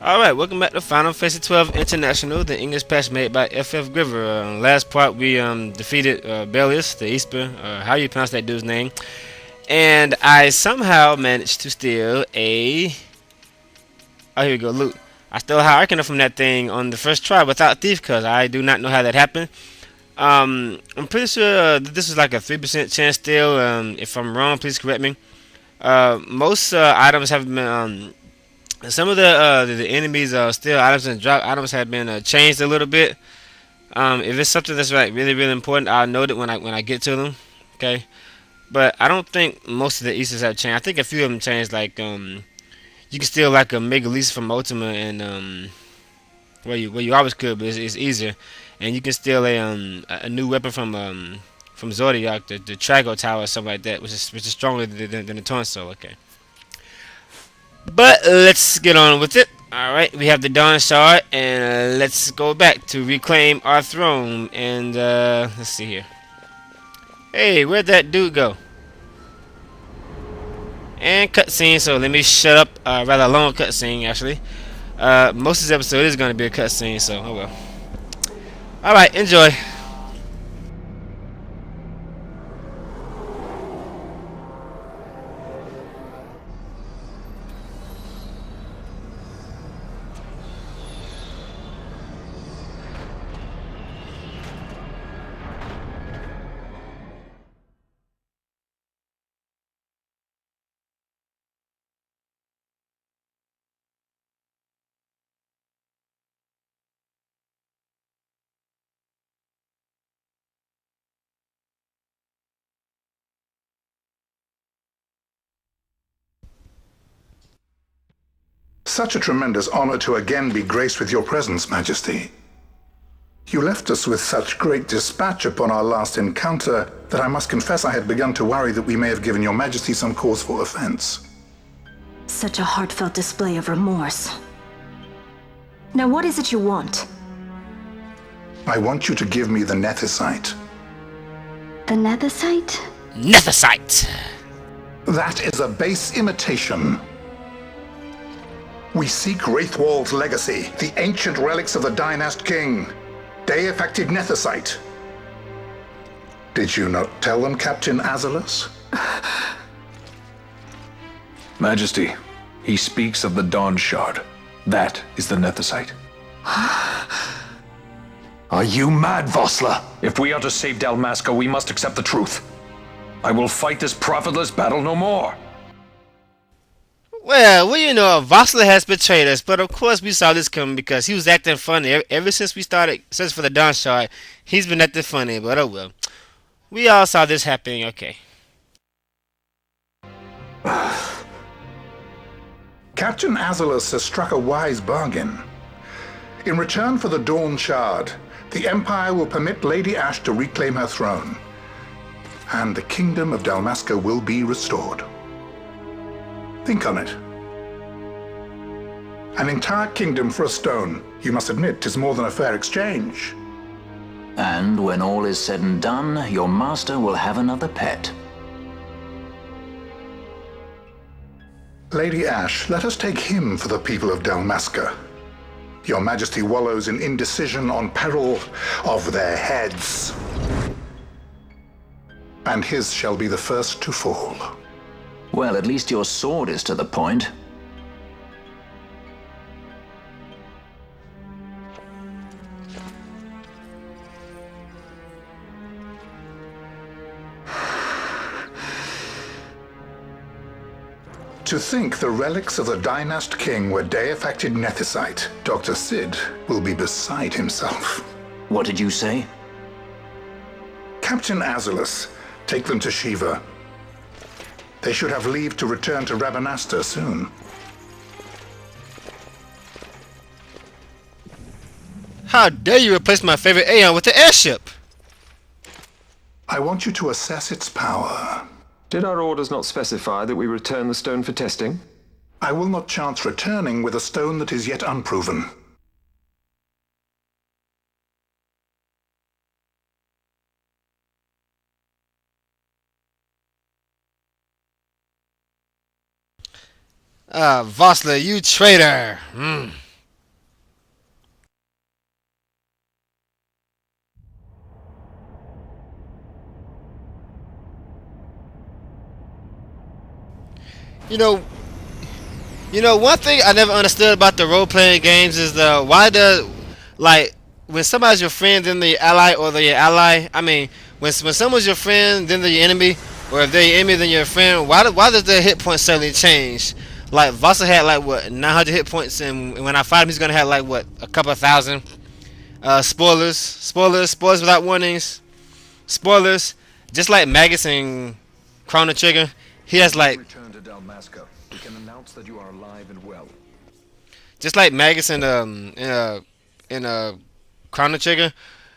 Alright, welcome back to Final Fantasy 12 International, the English patch made by FFgriever. Last part we defeated Belius, the Esper, how you pronounce that dude's name. And I somehow managed to steal a... Oh, here we go, loot. I stole a high arcana from that thing on the first try without thief, because I do not know how that happened. I'm pretty sure this is like a 3% chance still. If I'm wrong, please correct me. Most items have been... some of the enemies still items and drop items have been changed a little bit. If it's something that's like really important, I'll note it when I get to them. Okay, but I don't think most of the Easters have changed. I think a few of them changed. Like you can still like a Mega Lease from Ultima and where you always could, but it's easier. And you can steal a new weapon from Zodiac, the Trago Tower or something like that, which is stronger than the Torso. Okay. But let's get on with it. Alright, we have the Dawn Shard, and let's go back to reclaim our throne. And let's see here. Hey, where'd that dude go? And cutscene, so let me shut up. Rather long cutscene, actually. Most of this episode is going to be a cutscene, so oh well. Alright, enjoy. Such a tremendous honor to again be graced with your presence, Majesty. You left us with such great dispatch upon our last encounter that I must confess I had begun to worry that we may have given your Majesty some cause for offense. Such a heartfelt display of remorse. Now what is it you want? I want you to give me the Nethicite. The Nethicite? Nethicite! That is a base imitation. We seek Wraithwall's legacy, the ancient relics of the Dynast King. Day-affected Nethicite. Did you not tell them, Captain Azalus? Majesty, he speaks of the Dawn Shard. That is the Nethicite. Are you mad, Vosler? If we are to save Dalmasca, we must accept the truth. I will fight this profitless battle no more. Well, you know, Vosler has betrayed us, but of course we saw this coming because he was acting funny. Ever since we started searching for the Dawn Shard, he's been acting funny, but oh well. We all saw this happening, okay. Captain Azalus has struck a wise bargain. In return for the Dawn Shard, the Empire will permit Lady Ashe to reclaim her throne, and the Kingdom of Dalmasca will be restored. Think on it. An entire kingdom for a stone. You must admit, 'tis more than a fair exchange. And when all is said and done, your master will have another pet. Lady Ashe, let us take him for the people of Dalmasca. Your Majesty wallows in indecision on peril of their heads. And his shall be the first to fall. Well, at least your sword is to the point. To think the relics of the Dynast King were day-affected Nethicite, Dr. Sid will be beside himself. What did you say? Captain Azalus, take them to Shiva. They should have leave to return to Rabanasta soon. How dare you replace my favorite Aeon with the airship? I want you to assess its power. Did our orders not specify that we return the stone for testing? I will not chance returning with a stone that is yet unproven. Vosler, you traitor! You know, one thing I never understood about the role-playing games is why does, like, when somebody's your friend, then they're your ally, or they're your ally. I mean, when someone's your friend, then they're your enemy, or if they're your enemy, then you're a friend. Why does their hit points suddenly change? Like Vosler had like what 900 hit points, and when I fight him, he's gonna have like what a couple of thousand. Spoilers without warnings. Spoilers. Just like Magus and Chrono Trigger, he has like. Return to Dalmasca. We can announce that you are alive and well. Just like Magus and Chrono Trigger,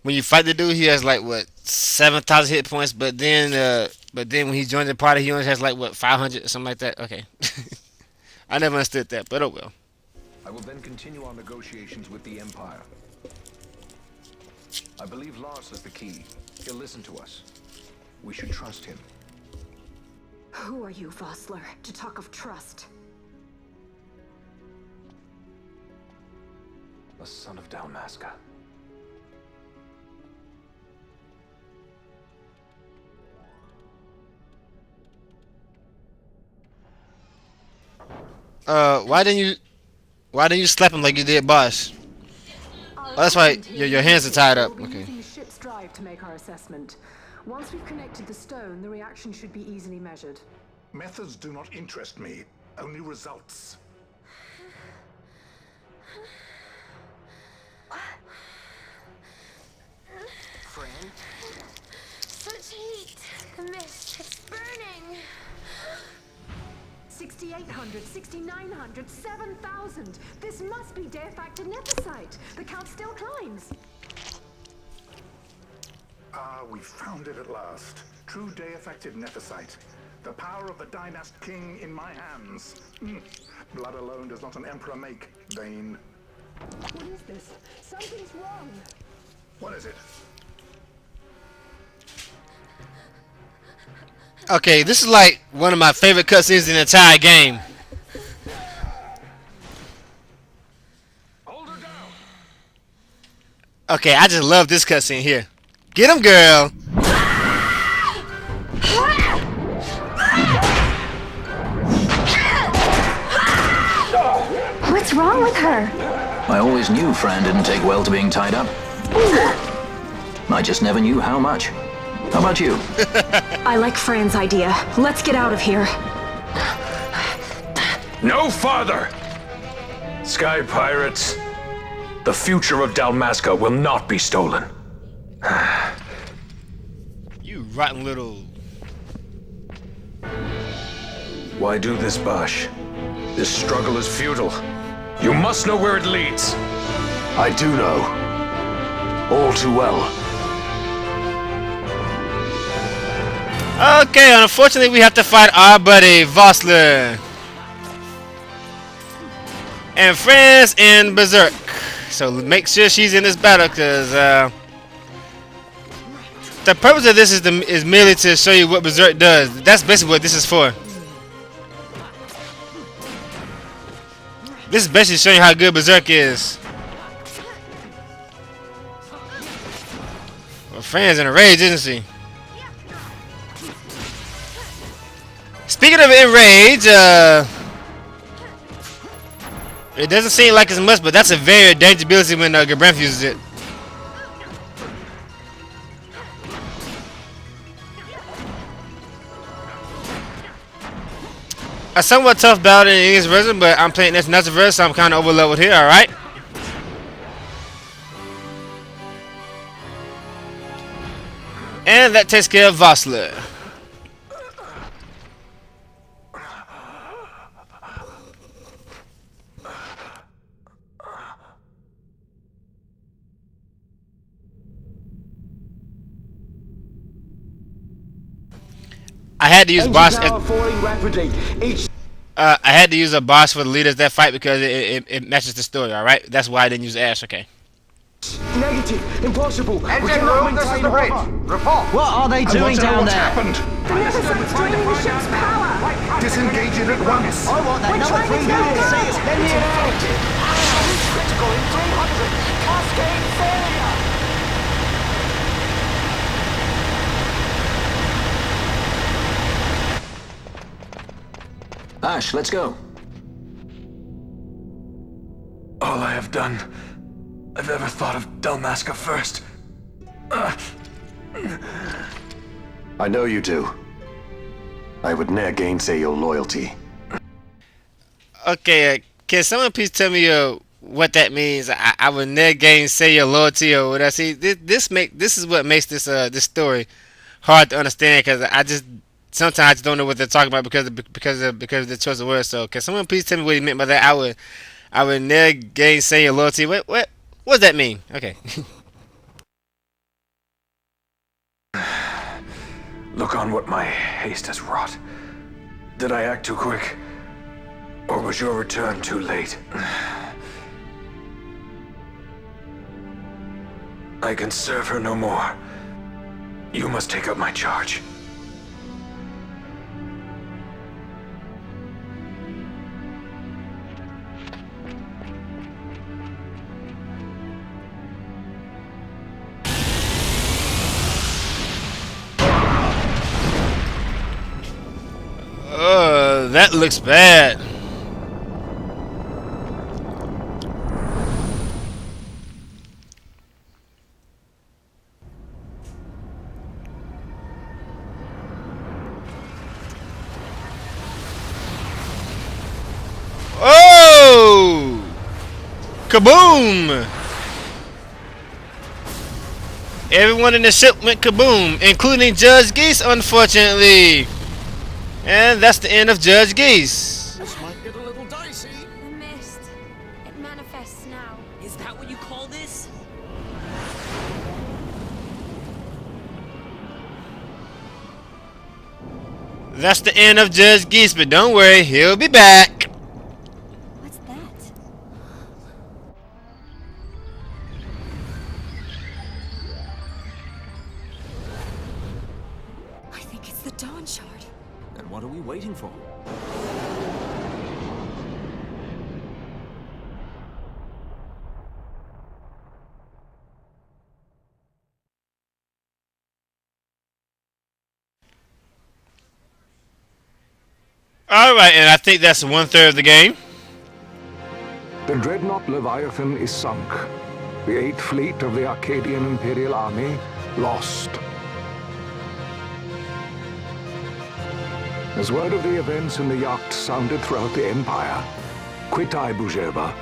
when you fight the dude, he has like what 7,000 hit points, but then when he joins the party, he only has like what 500 or something like that. Okay, I never understood that, but oh well. I will then continue our negotiations with the Empire. I believe Lars is the key. He'll listen to us. We should trust him. Who are you, Vosler, to talk of trust? A son of Dalmasca. Why didn't you slap him like you did Bosch? Oh, that's why your hands are tied up. Okay. Using the ship's drive to make our assessment. Once we've connected the stone, the reaction should be easily measured. Methods do not interest me, only results. Friend? Such heat. The mist, it's burning. 6,800, 6,900, 7,000. This must be de-facted nephesite. The count still climbs. Ah, we found it at last. True day-affected nephesite. The power of the Dynast King in my hands. Blood alone does not an emperor make, Vain. What is this? Something's wrong. What is it? Okay, this is like one of my favorite cutscenes in the entire game. Hold her down. Okay, I just love this cutscene here. Get him, girl. What's wrong with her? I always knew Fran didn't take well to being tied up. I just never knew how much. How about you? I like Fran's idea. Let's get out of here. No farther! Sky pirates, the future of Dalmasca will not be stolen. You rotten little. Why do this, Bosch? This struggle is futile. You must know where it leads. I do know. All too well. Okay, unfortunately we have to fight our buddy Vosler and friends in Berserk. So make sure she's in this battle, because the purpose of this is merely to show you what Berserk does. That's basically what this is for. This is basically showing you how good Berserk is. Well, Fran's in a rage, isn't she? Speaking of enrage, it doesn't seem like as much, but that's a very dangerous ability when Gabranth uses it. A somewhat tough battle in the English version, but I'm playing this another version, so I'm kind of over leveled here, alright? And that takes care of Vosler. I had to use boss. I had to use a boss for the leaders that fight because it matches the story. All right, that's why I didn't use Ash. Okay. Negative. Impossible. Engine room, this is the bridge. Report. What are they doing down What's there? happened? The nephesite's draining the ship's power. Disengage it at once. I want that We're number trying to 3 get million it. seals. Let me know. Critical in 300. Cascade failure. Ash, let's go. All I have done, I've ever thought of Dalmasca first. I know you do. I would ne'er gainsay your loyalty. Okay, can someone please tell me what that means? I would never gainsay your loyalty or what I see. This is what makes this story hard to understand, because I just sometimes don't know what they're talking about because of the choice of words. So can someone please tell me what he meant by that? I would never gainsay your loyalty. What does that mean? Okay. Look on what my haste has wrought. Did I act too quick? Or was your return too late? I can serve her no more. You must take up my charge. That looks bad. Oh! Kaboom! Everyone in the ship went kaboom, including Judge Ghis, unfortunately. And that's the end of Judge Ghis. This might get a little dicey. The mist. It manifests now. Is that what you call this? That's the end of Judge Ghis, but don't worry, he'll be back. What's that? I think it's the Dawn Shard. Then what are we waiting for? Alright, and I think that's 1/3 of the game. The dreadnought Leviathan is sunk. The 8th fleet of the Arcadian Imperial Army lost. As word of the events in the yacht sounded throughout the Empire, quit I Bujeva,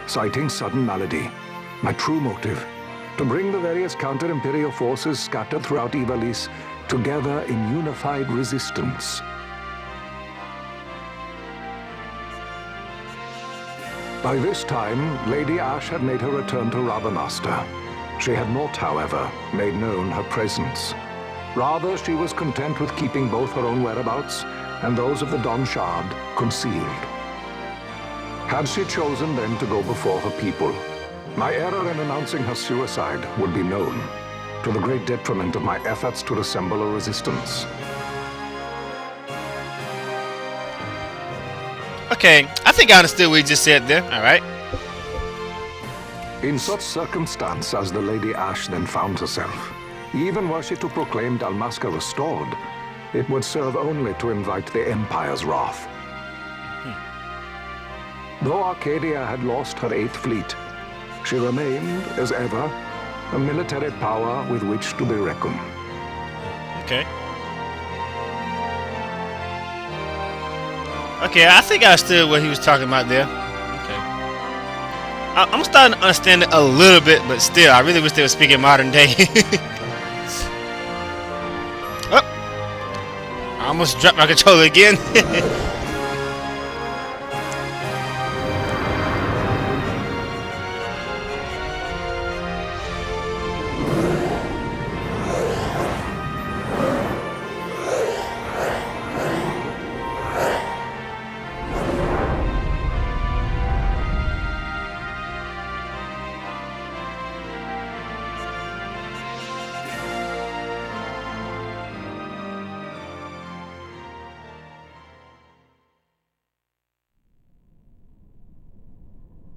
citing sudden malady. My true motive, to bring the various counter-imperial forces scattered throughout Ivalice together in unified resistance. By this time, Lady Ash had made her return to Rabanastre. She had not, however, made known her presence. Rather, she was content with keeping both her own whereabouts and those of the Dawn Shard concealed. Had she chosen then to go before her people, my error in announcing her suicide would be known, to the great detriment of my efforts to assemble a resistance. Okay, I think I understood what you just said there. Alright. In such circumstance as the Lady Ash then found herself, even were she to proclaim Dalmasca restored, it would serve only to invite the Empire's wrath. Though Arcadia had lost her 8th fleet, she remained, as ever, a military power with which to be reckoned. Okay. Okay, I think I understood what he was talking about there. Okay. I'm starting to understand it a little bit, but still, I really wish they were speaking modern day. Oh! I almost dropped my controller again.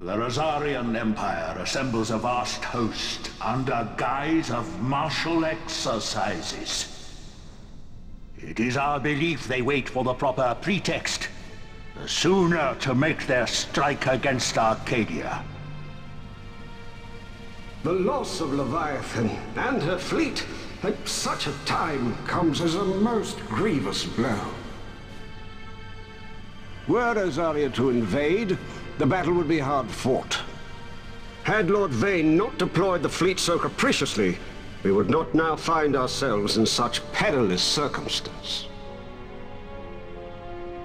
The Rosarian Empire assembles a vast host under guise of martial exercises. It is our belief they wait for the proper pretext the sooner to make their strike against Arcadia. The loss of Leviathan and her fleet at such a time comes as a most grievous blow. Were Rosaria to invade, the battle would be hard fought. Had Lord Vayne not deployed the fleet so capriciously, we would not now find ourselves in such perilous circumstance.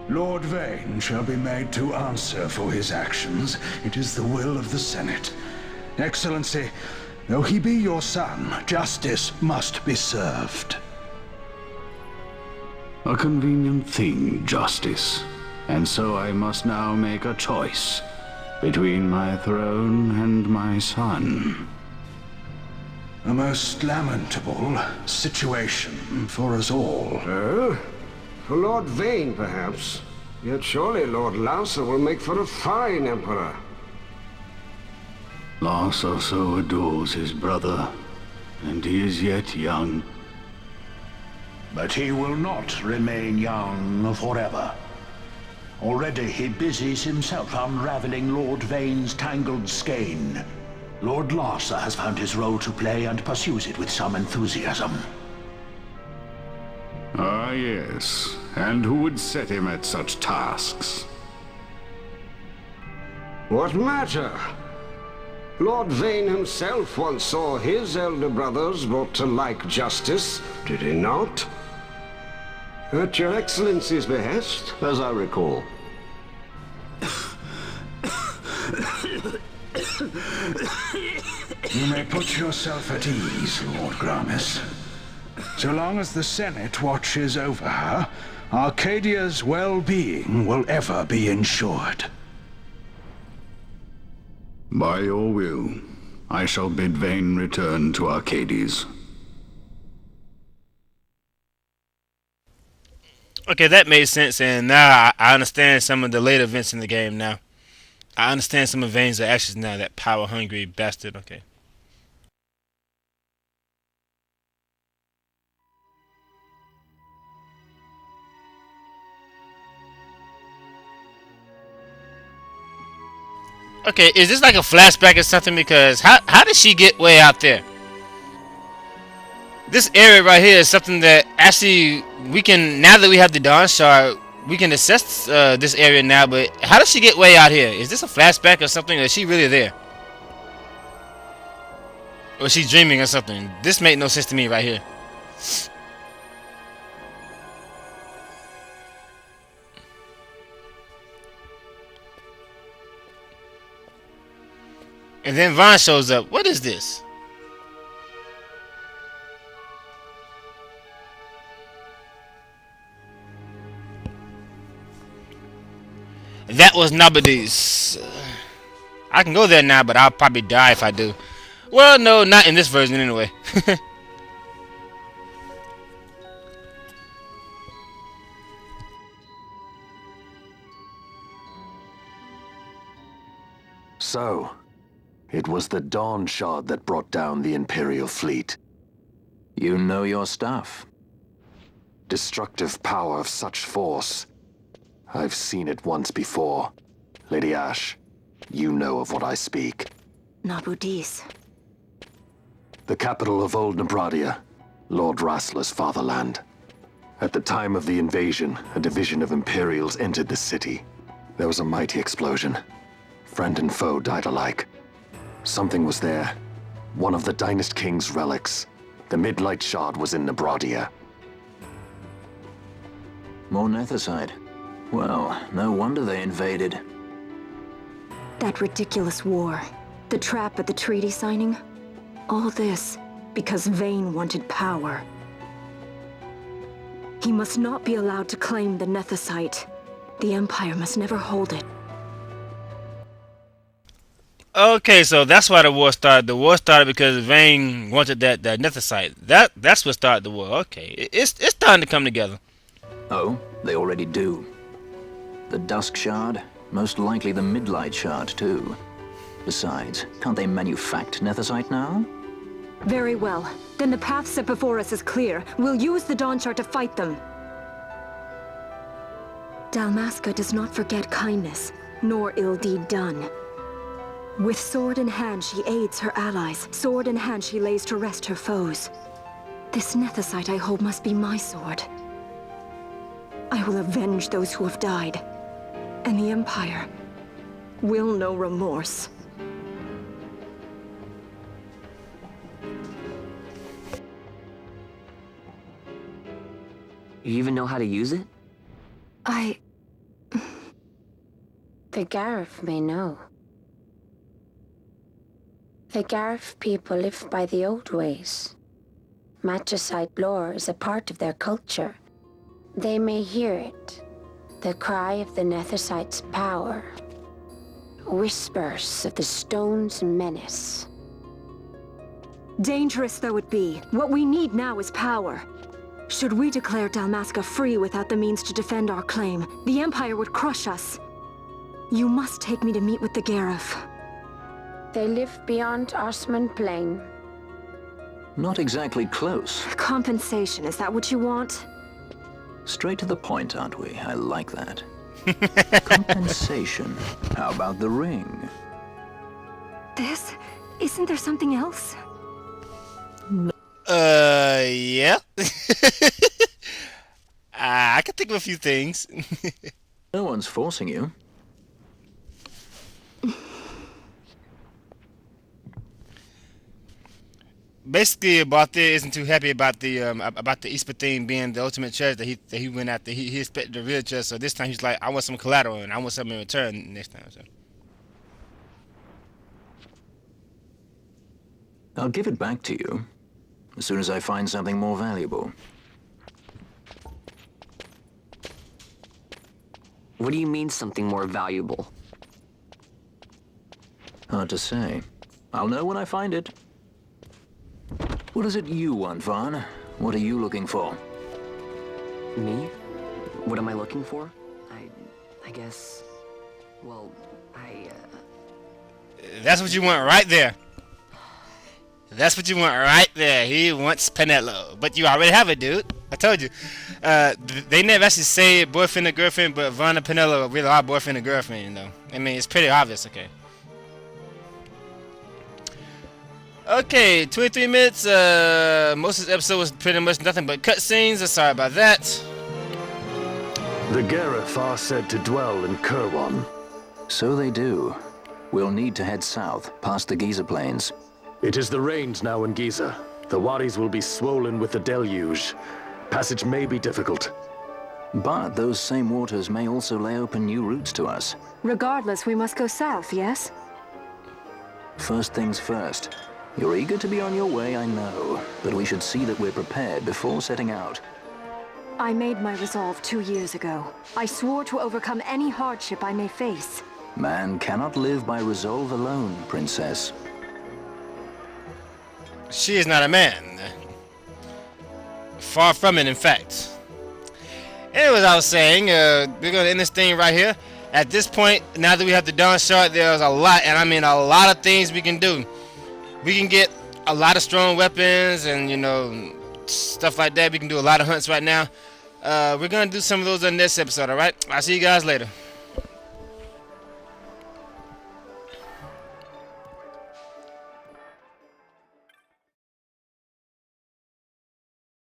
Lord Vayne shall be made to answer for his actions. It is the will of the Senate. Excellency, though he be your son, justice must be served. A convenient thing, justice. And so I must now make a choice between my throne and my son. A most lamentable situation for us all. Oh? For Lord Vayne, perhaps. Yet surely Lord Lauser will make for a fine emperor. Lauser so adores his brother, and he is yet young. But he will not remain young forever. Already he busies himself unraveling Lord Vayne's tangled skein. Lord Lauser has found his role to play and pursues it with some enthusiasm. Ah, yes. And who would set him at such tasks? What matter? Lord Vayne himself once saw his elder brothers brought to like justice, did he not? At your Excellency's behest, as I recall. You may put yourself at ease, Lord Gramis. So long as the Senate watches over her, Arcadia's well-being will ever be ensured. By your will, I shall bid Vayne return to Arcades. Okay, that made sense, and now I understand some of the later events in the game now. I understand some of Vayne's actions now, that power-hungry bastard, okay. Okay, is this like a flashback or something? Because how did she get way out there? This area right here is something that actually we can, now that we have the Dawn Shard, we can assess this area now, but how does she get way out here? Is this a flashback or something? Or is she really there? Or is she dreaming or something? This made no sense to me right here. And then Vaughn shows up. What is this? That was Nabadis. I can go there now, but I'll probably die if I do. Well, no, not in this version anyway. So, it was the Dawn Shard that brought down the Imperial fleet. You know your stuff. Destructive power of such force. I've seen it once before. Lady Ash, you know of what I speak. Nabudis. The capital of Old Nebradia, Lord Rassler's fatherland. At the time of the invasion, a division of Imperials entered the city. There was a mighty explosion. Friend and foe died alike. Something was there. One of the Dynast King's relics. The Midlight Shard was in Nebradia. More Nethicite. Well, no wonder they invaded. That ridiculous war. The trap at the treaty signing. All this because Vayne wanted power. He must not be allowed to claim the Nethicite. The Empire must never hold it. Okay, so that's why the war started. The war started because Vayne wanted that Nethicite. That's what started the war. Okay, it's time to come together. Oh, they already do. The Dusk Shard, most likely the Midlight Shard too. Besides, can't they manufacture Nethicite now? Very well. Then the path set before us is clear. We'll use the Dawn Shard to fight them. Dalmasca does not forget kindness, nor ill deed done. With sword in hand, she aids her allies. Sword in hand, she lays to rest her foes. This Nethicite I hold must be my sword. I will avenge those who have died, and the Empire will know remorse. You even know how to use it? The Garif may know. The Garif people live by the old ways. Magicite lore is a part of their culture. They may hear it. The cry of the Nethicite's power. Whispers of the stone's menace. Dangerous though it be, what we need now is power. Should we declare Dalmasca free without the means to defend our claim, the Empire would crush us. You must take me to meet with the Garif. They live beyond Osman Plain. Not exactly close. Compensation, is that what you want? Straight to the point, aren't we? I like that. Compensation. How about the ring? This? Isn't there something else? Yeah. I can think of a few things. No one's forcing you. Basically, Barthe isn't too happy about the Esper thing being the ultimate treasure that he went after. He expected the real treasure, so this time he's like, I want some collateral and I want something in return next time. So. I'll give it back to you as soon as I find something more valuable. What do you mean something more valuable? Hard to say. I'll know when I find it. What is it you want, Vaughn? What are you looking for? Me? What am I looking for? I guess... Well, That's what you want right there. That's what you want right there. He wants Penelope. But you already have it, dude. I told you. They never actually say boyfriend or girlfriend, but Vaughn and Penelope really are boyfriend and girlfriend, though. I mean, it's pretty obvious, okay. Okay, 23 minutes. Most of this episode was pretty much nothing but cutscenes. Sorry about that. The Garif are said to dwell in Kirwan. So they do. We'll need to head south, past the Giza Plains. It is the rains now in Giza. The Wadis will be swollen with the deluge. Passage may be difficult. But those same waters may also lay open new routes to us. Regardless, we must go south, yes? First things first. You're eager to be on your way, I know. But we should see that we're prepared before setting out. I made my resolve 2 years ago. I swore to overcome any hardship I may face. Man cannot live by resolve alone, Princess. She is not a man. Far from it, in fact. Anyways, I was saying, we're going to end this thing right here. At this point, now that we have the Dawn Shard, there's a lot, and I mean a lot of things we can do. We can get a lot of strong weapons and, you know, stuff like that. We can do a lot of hunts right now. We're going to do some of those on this episode, alright? I'll see you guys later.